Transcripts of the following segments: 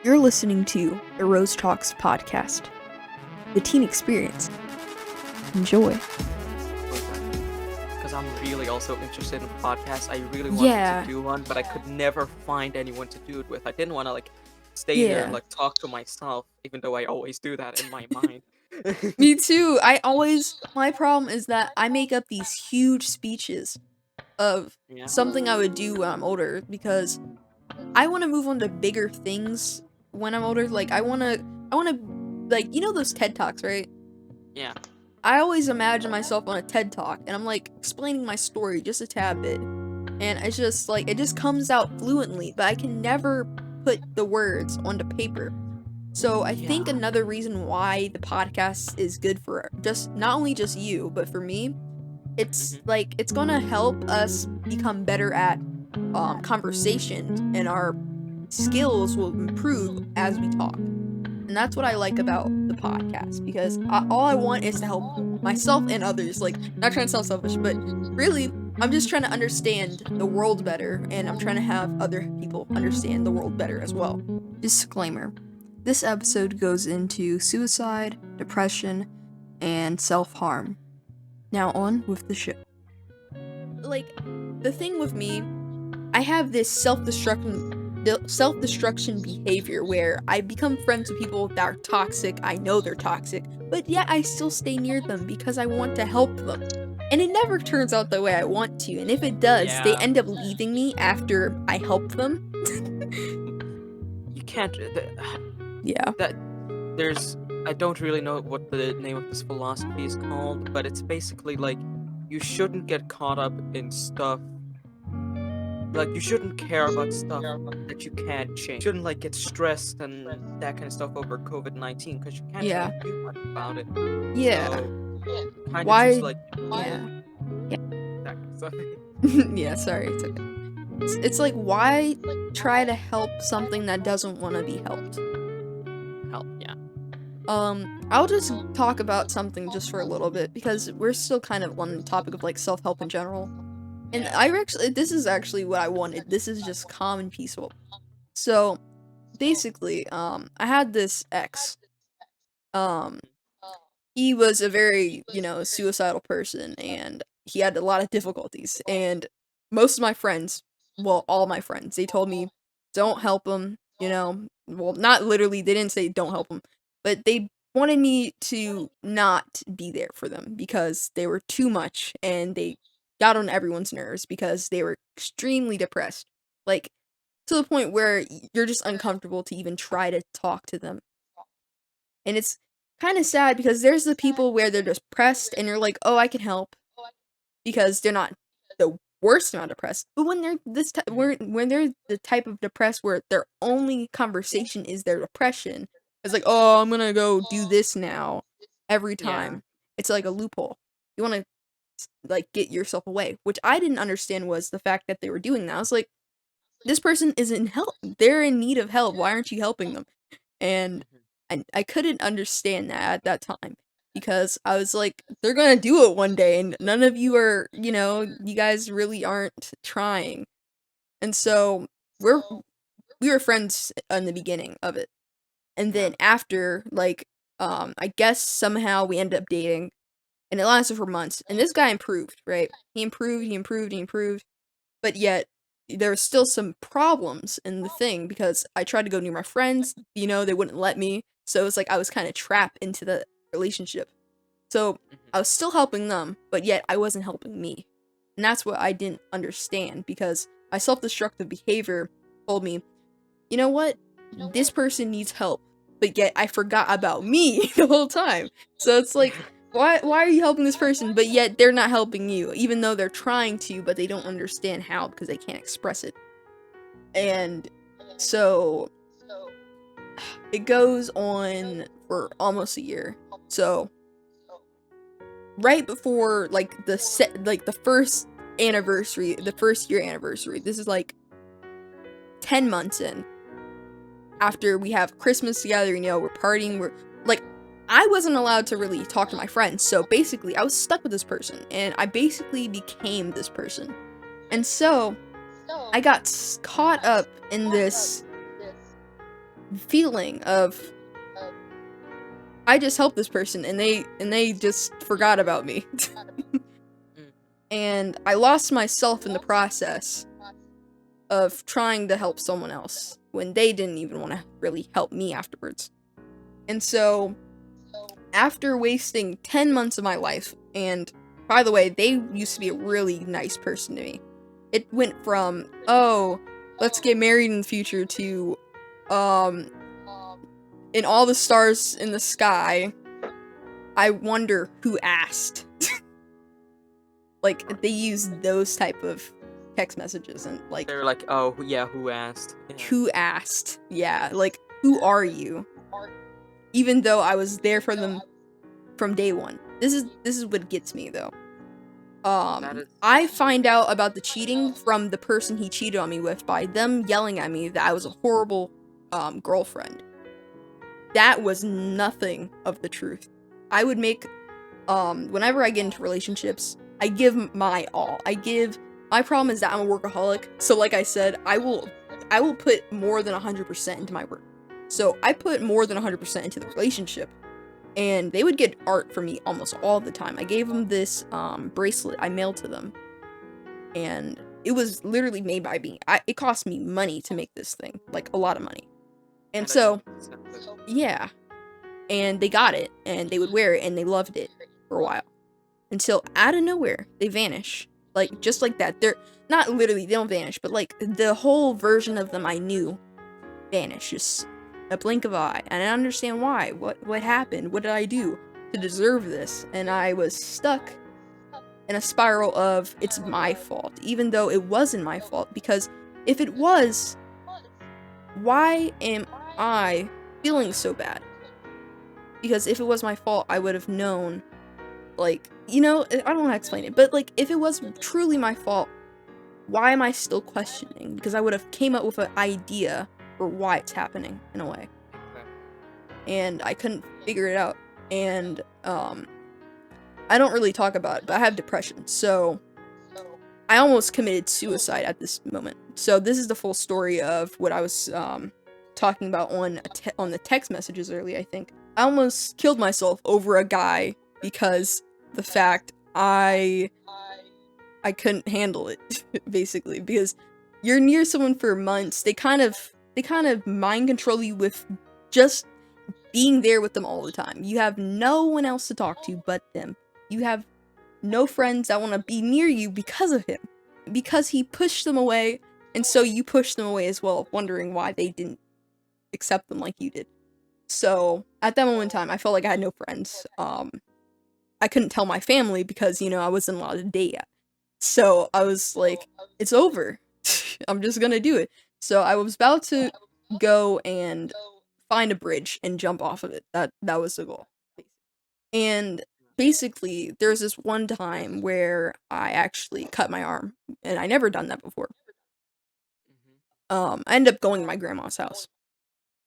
You're listening to the Rose Talks podcast, the teen experience. Enjoy. Because I'm really also interested in podcasts. I really wanted Yeah. to do one, but I could never find anyone to do it with. I didn't want to stay here Yeah. and talk to myself, even though I always do that in my mind. Me too. My problem is that I make up these huge speeches of Yeah. something I would do when I'm older because I want to move on to bigger things when I'm older. Those TED Talks, right? Yeah. I always imagine myself on a TED Talk and I'm explaining my story just a tad bit. And it's just it just comes out fluently, but I can never put the words onto paper. So I think Yeah. another reason why the podcast is good for just not only just you, but for me, it's it's gonna help us become better at conversation, and our skills will improve as we talk. And that's what I like about the podcast, because all I want is to help myself and others. Not trying to sound selfish, but really, I'm just trying to understand the world better, and I'm trying to have other people understand the world better as well. Disclaimer. This episode goes into suicide, depression, and self-harm. Now on with the show. The thing with me, I have this self-destruction behavior where I become friends with people that are toxic. I know they're toxic, but yet I still stay near them because I want to help them. And it never turns out the way I want to, and if it does, they end up leaving me after I help them. You can't. Yeah. I don't really know what the name of this philosophy is called, but it's basically you shouldn't get caught up in stuff. You shouldn't care about stuff that you can't change. You shouldn't get stressed and that kind of stuff over COVID-19 because you can't really do much about it. Yeah. So, kind Why? of just Yeah. that kind of stuff. Yeah, sorry, it's okay. It's why try to help something that doesn't want to be helped? Help, yeah. I'll just talk about something just for a little bit, because we're still kind of on the topic of self-help in general. And this is actually what I wanted. This is just calm and peaceful. So, basically, I had this ex. He was a very, suicidal person, and he had a lot of difficulties. And most of my friends, well, all my friends, they told me, don't help him, Well, not literally, they didn't say don't help him, but they wanted me to not be there for them because they were too much, and they got on everyone's nerves because they were extremely depressed. To the point where you're just uncomfortable to even try to talk to them. And it's kind of sad because there's the people where they're depressed and you're like, oh, I can help, because they're not the worst amount depressed. But when they're when they're the type of depressed where their only conversation is their depression, it's oh, I'm gonna go do this now every time. Yeah. It's like a loophole. You want to get yourself away, which I didn't understand was the fact that they were doing that. I was like, this person is in help. They're in need of help. Why aren't you helping them? And I couldn't understand that at that time, because I was like, they're gonna do it one day, and none of you are, you guys really aren't trying. And so we were friends in the beginning of it, and then after, I guess somehow we ended up dating, and it lasted for months. And this guy improved, right? He improved, but yet there were still some problems in the thing, because I tried to go near my friends, they wouldn't let me. So it's I was kind of trapped into the relationship. So I was still helping them, but yet I wasn't helping me. And that's what I didn't understand, because my self-destructive behavior told me, you know what? This person needs help, but yet I forgot about me the whole time. So it's why are you helping this person, but yet they're not helping you, even though they're trying to, but they don't understand how because they can't express it. And so it goes on for almost a year. So right before the first anniversary, the first year anniversary, this is 10 months in, after we have Christmas together, we're partying, I wasn't allowed to really talk to my friends, so basically I was stuck with this person, and I basically became this person. And so I got caught up in this feeling of I just helped this person and they just forgot about me. Mm. And I lost myself in the process of trying to help someone else when they didn't even want to really help me afterwards. And so, after wasting 10 months of my life, and by the way, they used to be a really nice person to me. It went from, oh, let's get married in the future to, um, in all the stars in the sky, I wonder who asked. Like, they use those type of text messages and, like, They're like, oh, yeah, who asked? Yeah. who asked? Yeah, like, who are you? Even though I was there for them from day one. This is what gets me though. That is. I find out about the cheating from the person he cheated on me with by them yelling at me that I was a horrible girlfriend. That was nothing of the truth. I would make whenever I get into relationships, I give my all. My problem is that I'm a workaholic. So like I said, I will put more than 100% into my work. So I put more than 100% into the relationship. And they would get art from me almost all the time. I gave them this bracelet I mailed to them, and it was literally made by me. It cost me money to make this thing, like a lot of money. And And I think so, it's accepted. yeah, and they got it, and they would wear it, and they loved it for a while, until out of nowhere they vanish, like just like that. They're not literally they don't vanish, but like the whole version of them I knew vanishes. A blink of an eye, and I don't understand why. What happened? What did I do to deserve this? And I was stuck in a spiral of it's my fault, even though it wasn't my fault. Because if it was, why am I feeling so bad? Because if it was my fault, I would have known. Like, I don't want to explain it, but like if it was truly my fault, why am I still questioning? Because I would have came up with an idea for why it's happening in a way. Exactly. And I couldn't figure it out. And I don't really talk about it, but I have depression, so I almost committed suicide at this moment. So this is the full story of what I was talking about on the text messages earlier. I think I almost killed myself over a guy because the fact I couldn't handle it basically, because you're near someone for months. They kind of mind control you with just being there with them all the time. You have no one else to talk to but them. You have no friends that want to be near you because of him. Because he pushed them away, and so you pushed them away as well, wondering why they didn't accept them like you did. So, at that moment in time, I felt like I had no friends. I couldn't tell my family because, I wasn't allowed to date yet. So, I was like, it's over. I'm just gonna do it. So, I was about to go and find a bridge and jump off of it. That was the goal. And basically, there's this one time where I actually cut my arm, and I never done that before. Mhm. I ended up going to my grandma's house,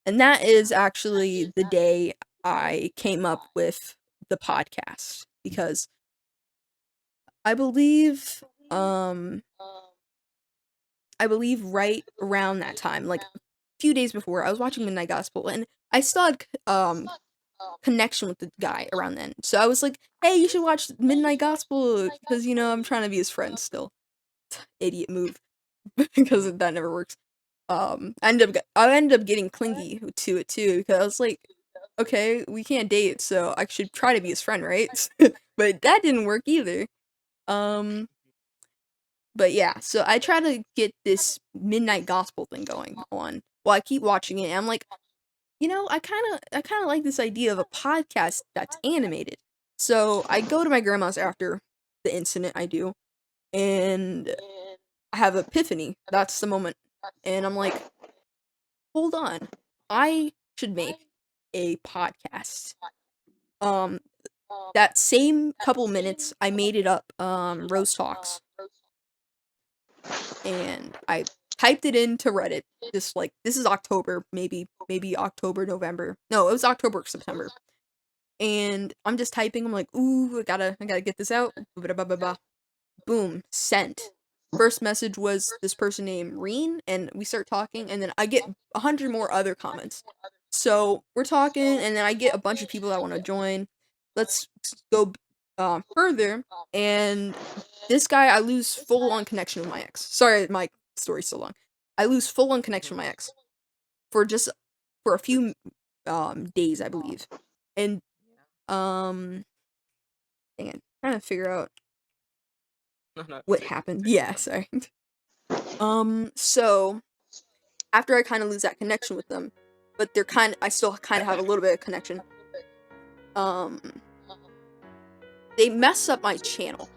and that is actually the day I came up with the podcast because I believe, um, I believe right around that time, like a few days before, I was watching Midnight Gospel, and I still had connection with the guy around then. So I was like, "Hey, you should watch Midnight Gospel because I'm trying to be his friend still." Idiot move because that never works. I ended up getting clingy to it too because I was like, "Okay, we can't date, so I should try to be his friend, right?" But that didn't work either. Um, but yeah, so I try to get this Midnight Gospel thing going on. Well, I keep watching it, and I'm like, I kind of like this idea of a podcast that's animated. So I go to my grandma's after the incident I do, and I have epiphany. That's the moment. And I'm like, hold on. I should make a podcast. Um that same couple minutes I made it up, Rose Talks, and I typed it into Reddit. Just like this is October, maybe October, November. No, it was October, September. And I'm just typing. I'm like, ooh, I gotta get this out. Ba-ba-ba-ba-ba. Boom, sent. first message was this person named Reen, and we start talking, and then I get 100 more other comments. So we're talking, and then I get a bunch of people that want to join. Let's go further, and this guy, I lose full on connection with my ex. Sorry, my story's so long. I lose full on connection with my ex for just for a few days, I believe. And dang it, trying to figure out No, no, what take happened. take your Yeah, time. sorry. So after I kind of lose that connection with them, but I still kind of have a little bit of connection. Um, they messed up my channel.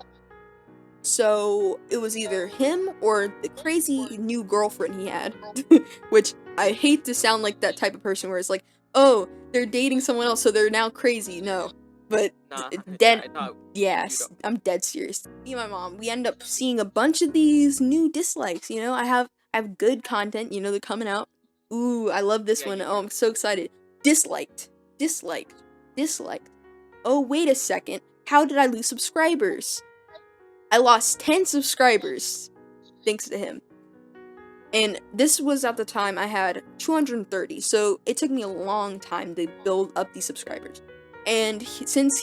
So it was either him or the crazy new girlfriend he had, which I hate to sound like that type of person where it's like, oh, they're dating someone else, so they're now crazy. No, but Nah, dead. yeah, no, you Yes, don't. I'm dead serious. Me and my mom, we end up seeing a bunch of these new dislikes. You know, I have good content. You know, they're coming out. Ooh, I love this Yeah, one. you Oh, do. I'm so excited. Disliked, disliked, disliked. Oh, wait a second. How did I lose subscribers? I lost 10 subscribers thanks to him. And this was at the time I had 230, so it took me a long time to build up these subscribers. And since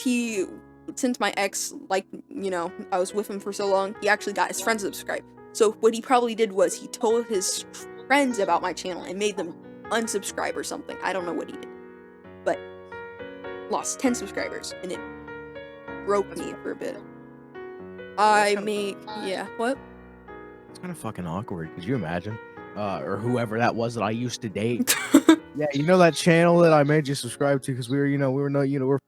my ex, like, you know, I was with him for so long, he actually got his friends to subscribe. So what he probably did was he told his friends about my channel and made them unsubscribe or something. I don't know what he did. But lost 10 subscribers, and it broke That's me fucking. for a bit. That's I kind of make, yeah, what? It's kind of fucking awkward. Could you imagine? Or whoever that was that I used to date. Yeah, you know that channel that I made you subscribe to because we were, we were not, we're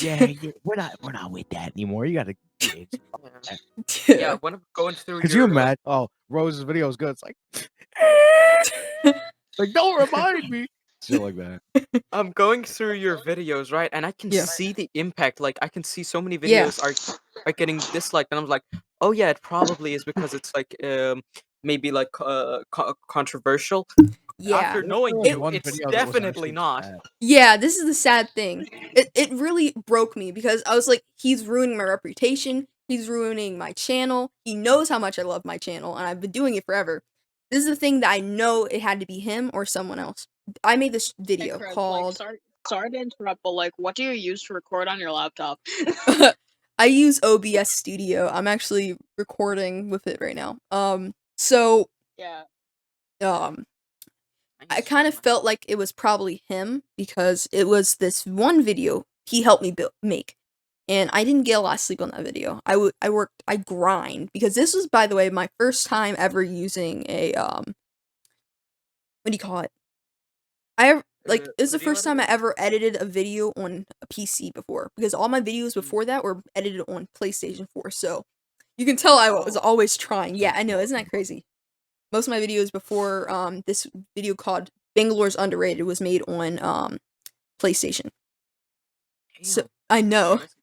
yeah, we're not with that anymore. You gotta kids. Yeah. Yeah, Yeah. when I'm going through Could you your imagine? Oh, Rose's video is good. It's like, like don't remind me. Shit like that. I'm going through your videos, right? And I can Yeah. see the impact. Like I can see so many Yeah. videos are getting disliked, and I'm like, oh yeah, it probably is because it's like maybe like controversial. Yeah. After There was knowing like It you, one it's video that was definitely actually not. bad. yeah, this is the sad thing. It really broke me because I was like, he's ruining my reputation, he's ruining my channel. He knows how much I love my channel and I've been doing it forever. This is the thing that I know it had to be him or someone else. I made this Hey video Chris, like called sorry to interrupt, but like what do you use to record on your laptop? I use OBS Studio. I'm actually recording with it right now. So Yeah. um I I use kind of Streamlabs. felt like it was probably him because it was this one video he helped me make. And I didn't get a lot of sleep on that video. I grind because this was, by the way, my first time ever using a what do you call it? Like it was the Video first time I editor? ever edited a video on a PC before because all my videos before that were edited on PlayStation 4. So you can tell I was always trying. Yeah, I know, isn't that crazy? Most of my videos before this video called Bangalore's Underrated was made on PlayStation. So Damn. I know. Damn, it's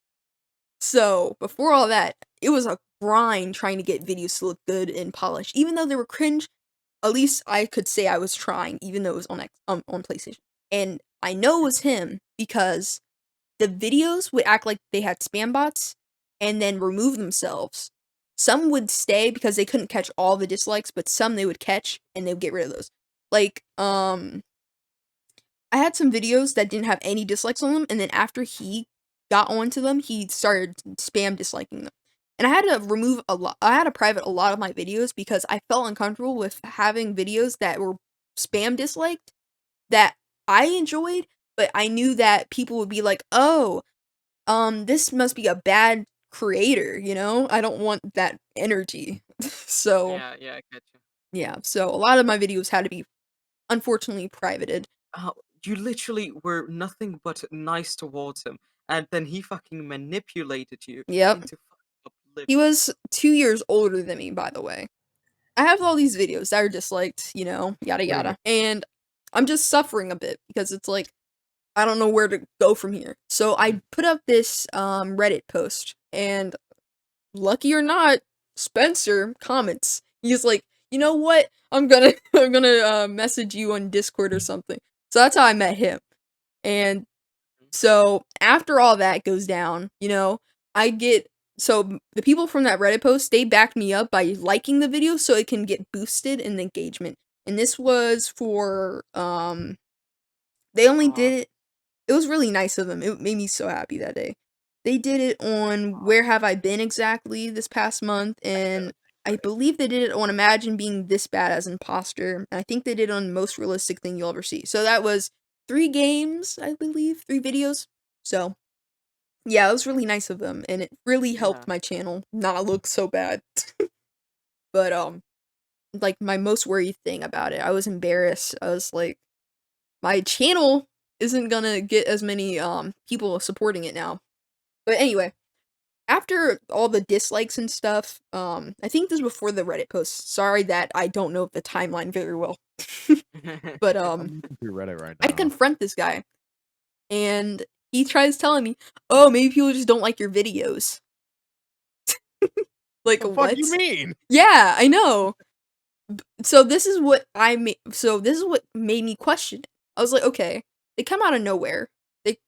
So before all that, it was a grind trying to get videos to look good and polished. Even though they were cringe, at least I could say I was trying, even though it was on PlayStation. And I know it was him because the videos would act like they had spam bots and then remove themselves. Some would stay because they couldn't catch all the dislikes, but some they would catch and they would get rid of those. Like, I had some videos that didn't have any dislikes on them, and then after he got onto them, he started spam disliking them. And I had to remove a lot. I had to private a lot of my videos because I felt uncomfortable with having videos that were spam disliked that I enjoyed, but I knew that people would be like, "Oh, this must be a bad creator," you know? I don't want that energy. So, yeah, yeah, I get you. yeah. So a lot of my videos had to be unfortunately privated. Uh, you literally were nothing but nice towards him, and then he fucking manipulated you Yep. into fucking He oblivion. was 2 years older than me, by the way. I have all these videos that are disliked, you know, yada Pretty good. yada. And I'm just suffering a bit because it's like I don't know where to go from here. So I put up this Reddit post and lucky or not, Spencer comments. He's like, "You know what? I'm gonna message you on Discord or something." So that's how I met him. And so after all that goes down, you know, I get so the people from that Reddit post, they backed me up by liking the video so it can get boosted in engagement. And this was for they only Aw. did it. It was really nice of them. It made me so happy that day. They did it on Where Have I Been Exactly this past month, and I believe they did it on Imagine Being This Bad as Imposter. And I think they did it on Most Realistic Thing You'll Ever See. So that was 3 games, I believe, 3 videos. So yeah, it was really nice of them, and it really helped Yeah. my channel not look so bad. But like my most worried thing about it, I was embarrassed. I was like, my channel isn't gonna get as many people supporting it now. But anyway, after all the dislikes and stuff, I think this was before the Reddit post. Sorry that I don't know the timeline very well. But I'm looking through Reddit right I now. confront this guy, and he tries telling me, "Oh, maybe people just don't like your videos." Like, The fuck what? you mean? Yeah, I know. So this is what this is what made me question it. I was like, okay, they come out of nowhere. They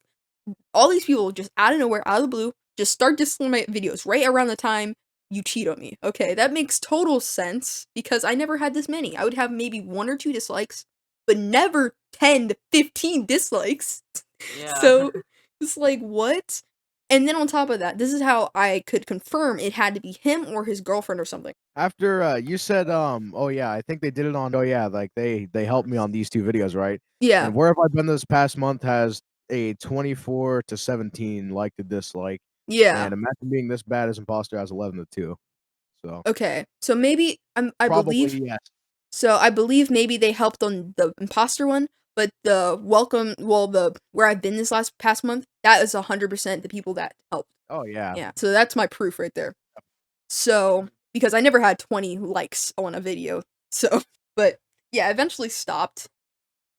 all these people just out of nowhere, out of the blue, just start disliking my videos right around the time you cheat on me. Okay, that makes total sense because I never had this many. I would have maybe 1 or 2 dislikes, but never 10 to 15 dislikes. Yeah. So it's like, what? And then on top of that, this is how I could confirm it had to be him or his girlfriend or something. After you said oh yeah, I think they did it on like they helped me on these 2 videos, right? Yeah, And Where Have I Been This Past Month has a 24 to 17 like to dislike, yeah. and Imagine Being This Bad as Imposter has 11 to 2. So Okay, so maybe I believe probably yes. so I believe maybe they helped on the imposter one, but the Where I've Been this last past month, that is 100% the people that helped. Oh yeah. Yeah, so that's my proof right there. So, because I never had 20 likes on a video. So, but yeah, I eventually stopped.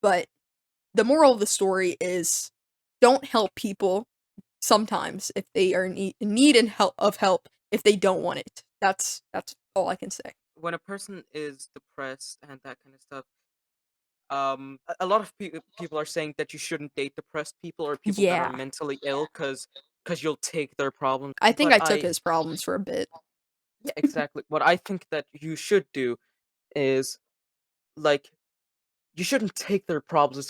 But the moral of the story is don't help people sometimes if they are in need and help if they don't want it. That's all I can say. When a person is depressed and that kind of stuff, a lot of people are saying that you shouldn't date depressed people or people that are Yeah. mentally ill because you'll take their problems. I think But I took his problems for a bit. yeah, exactly. What I think that you should do is like you shouldn't take their problems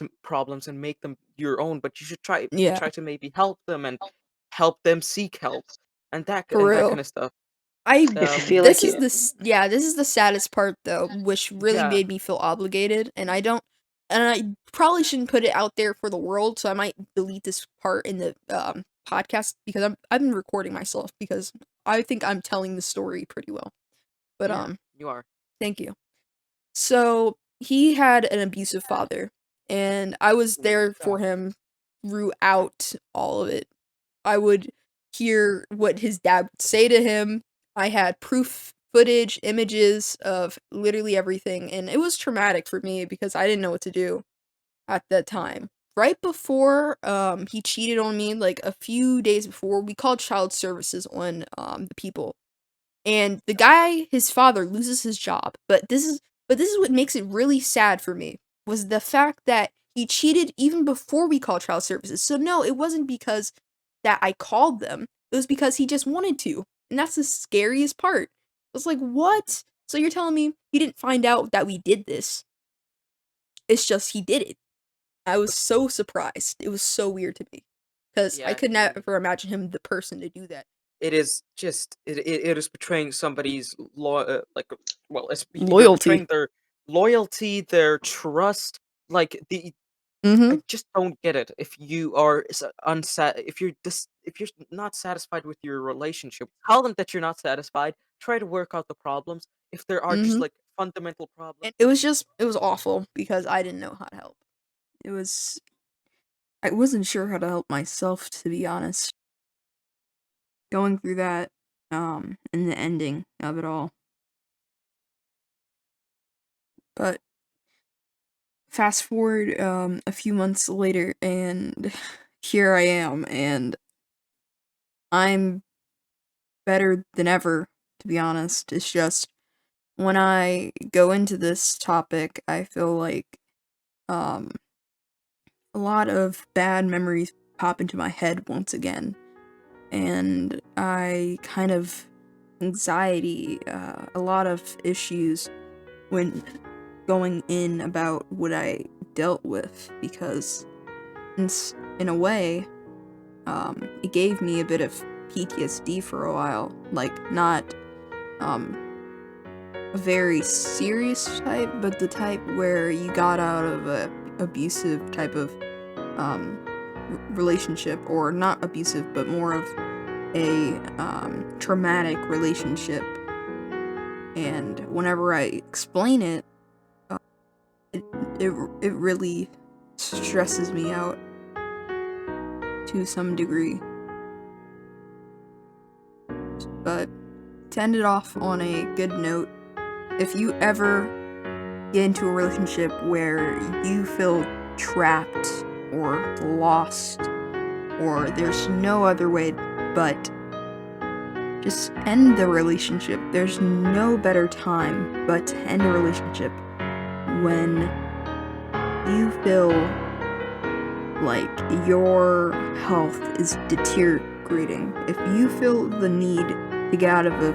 and make them your own, but you should Yeah, try to maybe help them and help them seek help for and that real. kind of stuff. I If you feel this like is you, this is the saddest part though, which really Yeah, made me feel obligated, and I probably shouldn't put it out there for the world, so I might delete this part in the podcast because I've been recording myself because I think I'm telling the story pretty well. But yeah, you are. thank you. So he had an abusive father, and I was there for him throughout all of it. I would hear what his dad would say to him. I had proof footage, images of literally everything, and it was traumatic for me because I didn't know what to do at that time. Right before he cheated on me, like a few days before, we called child services on the people. And the guy, his father, loses his job. But this is what makes it really sad for me was the fact that he cheated even before we called child services. So no, it wasn't because that I called them. It was because he just wanted to. And that's the scariest part. I was like, what? So you're telling me he didn't find out that we did this. It's just he did it. I was so surprised. It was so weird to me. Because I Yeah, could never imagine him the person to do that. it is just it is betraying somebody's well, you're Loyalty. betraying their loyalty, their trust. Like the Mm-hmm. I just don't get it. If you are if you're if you're not satisfied with your relationship, tell them that you're not satisfied. Try to work out the problems. If there are just Mm-hmm. like fundamental problems, And it was awful because I didn't know how to help. It was I wasn't sure how to help myself, to be honest. Going through that, and the ending of it all. But fast forward a few months later and here I am and I'm better than ever, to be honest. It's just when I go into this topic, I feel like um a lot of bad memories pop into my head once again. and I kind of anxiety, a lot of issues when going in about what I dealt with, because in a way, it gave me a bit of PTSD for a while. Like, not a very serious type, but the type where you got out of a abusive type of relationship, or not abusive, but more of a traumatic relationship. And whenever I explain it, it really stresses me out to some degree. But to end it off on a good note, if you ever get into a relationship where you feel trapped or lost, or there's no other way but just end the relationship. There's no better time but to end a relationship when you feel like your health is deteriorating. If you feel the need to get out of a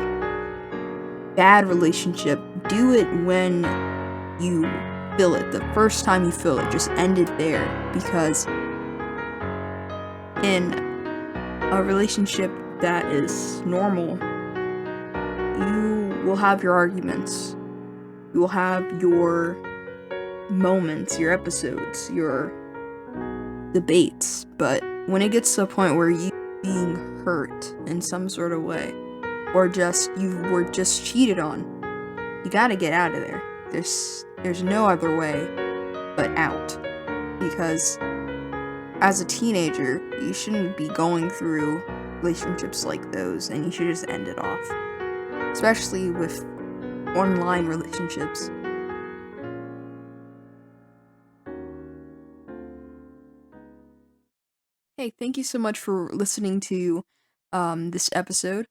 bad relationship, do it when you feel it. The first time you feel it, just end it there, because in a relationship that is normal, you will have your arguments, you will have your moments, your episodes, your debates, but when it gets to a point where you being hurt in some sort of way, or just you were just cheated on, you gotta get out of there. There's no other way but out, because as a teenager, you shouldn't be going through relationships like those, and you should just end it off, especially with online relationships. Hey, thank you so much for listening to this episode.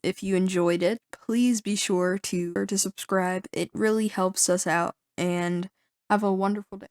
If you enjoyed it, please be sure to subscribe. It really helps us out, and have a wonderful day.